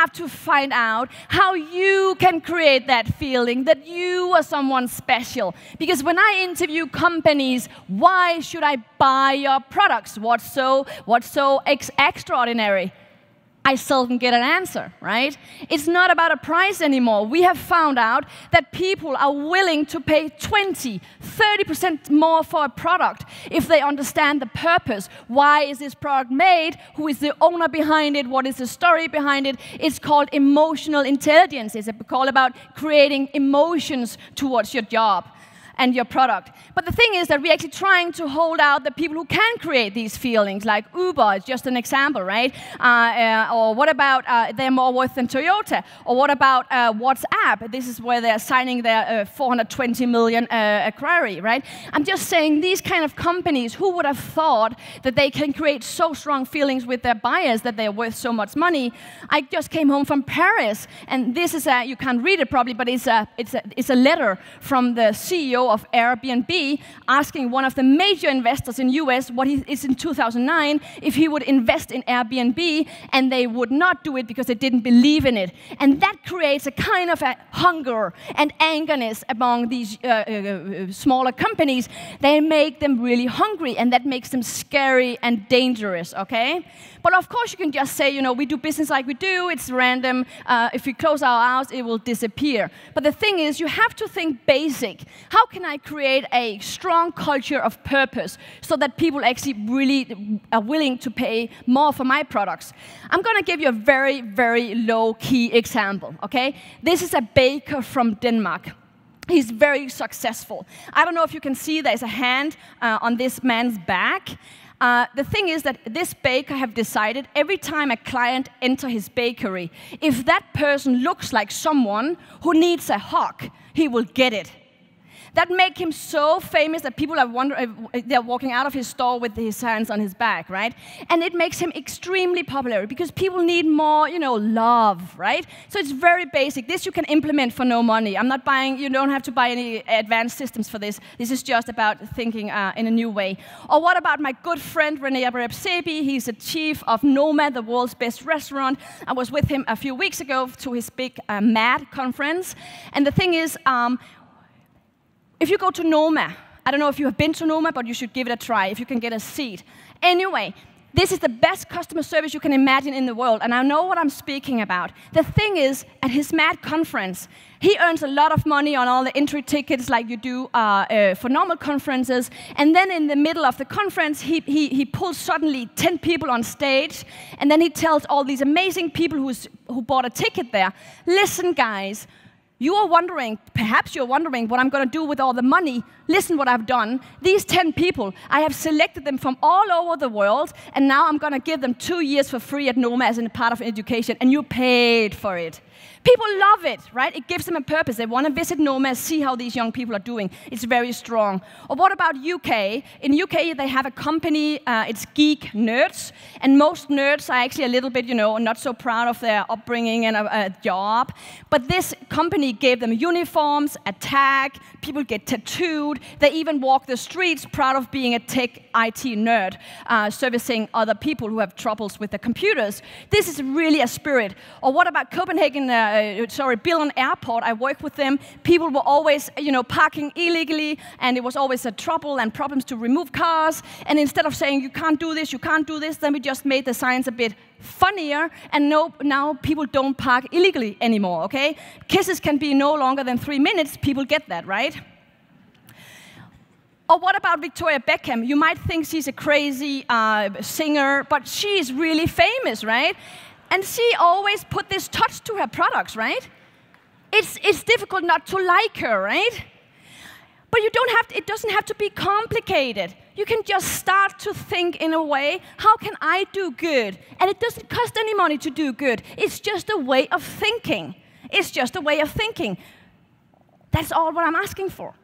have to find out how you can create that feeling that you are someone special. Because when I interview companies, why should I buy your products? What's so extraordinary? I seldom get an answer, right? It's not about a price anymore. We have found out that people are willing to pay 20, 30% more for a product if they understand the purpose. Why is this product made? Who is the owner behind it? What is the story behind it? It's called emotional intelligence. It's called about creating emotions towards your job and your product. But the thing is that we're actually trying to hold out the people who can create these feelings, like Uber is just an example, right? Or what about they're more worth than Toyota? Or what about WhatsApp? This is where they're signing their 420 million query, right? I'm just saying these kind of companies, who would have thought that they can create so strong feelings with their buyers that they're worth so much money? I just came home from Paris, and this is you can't read it probably, but it's a letter from the CEO of Airbnb asking one of the major investors in US what he is in 2009 if he would invest in Airbnb, and they would not do it because they didn't believe in it. And that creates a kind of a hunger and angerness among these smaller companies. They make them really hungry, and that makes them scary and dangerous, okay? But of course you can just say, you know, we do business like we do, it's random, if we close our eyes, it will disappear. But the thing is, you have to think basic. How can I create a strong culture of purpose so that people actually really are willing to pay more for my products? I'm going to give you a very, very low-key example, okay? This is a baker from Denmark. He's very successful. I don't know if you can see there's a hand on this man's back. The thing is that this baker have decided every time a client enters his bakery, if that person looks like someone who needs a hug, he will get it. That makes him so famous that people are wondering, they're walking out of his store with his hands on his back, right? And it makes him extremely popular because people need more, you know, love, right? So it's very basic. This you can implement for no money. I'm not buying, you don't have to buy any advanced systems for this. This is just about thinking in a new way. Or what about my good friend, René Abrebsebi? He's the chief of Noma, the world's best restaurant. I was with him a few weeks ago to his big MAD conference. And the thing is, if you go to Noma, I don't know if you have been to Noma, but you should give it a try if you can get a seat. Anyway, this is the best customer service you can imagine in the world, and I know what I'm speaking about. The thing is, at his MAD conference, he earns a lot of money on all the entry tickets like you do for normal conferences, and then in the middle of the conference, he pulls suddenly 10 people on stage, and then he tells all these amazing people who bought a ticket there, listen guys, you are wondering, perhaps you're wondering what I'm going to do with all the money. Listen what I've done. These 10 people, I have selected them from all over the world, and now I'm going to give them 2 years for free at Noma as a part of education, and you paid for it. People love it, right? It gives them a purpose. They want to visit Noma, see how these young people are doing. It's very strong. Or what about UK? In UK, they have a company, it's Geek Nerds, and most nerds are actually a little bit, you know, not so proud of their upbringing and a job. But this company gave them uniforms, a tag, people get tattooed, they even walk the streets proud of being a tech IT nerd, servicing other people who have troubles with their computers. This is really a spirit. Or what about Copenhagen, Billund Airport? I worked with them. People were always, you know, parking illegally, and it was always a trouble and problems to remove cars. And instead of saying, you can't do this, then we just made the signs a bit funnier, and now people don't park illegally anymore, okay? Kisses can be no longer than 3 minutes. People get that, right? Or what about Victoria Beckham? You might think she's a crazy singer, but she is really famous, right? And she always put this touch to her products, right? It's difficult not to like her, right? But you don't have to, it doesn't have to be complicated. You can just start to think in a way, how can I do good? And it doesn't cost any money to do good. It's just a way of thinking. It's just a way of thinking. That's all what I'm asking for.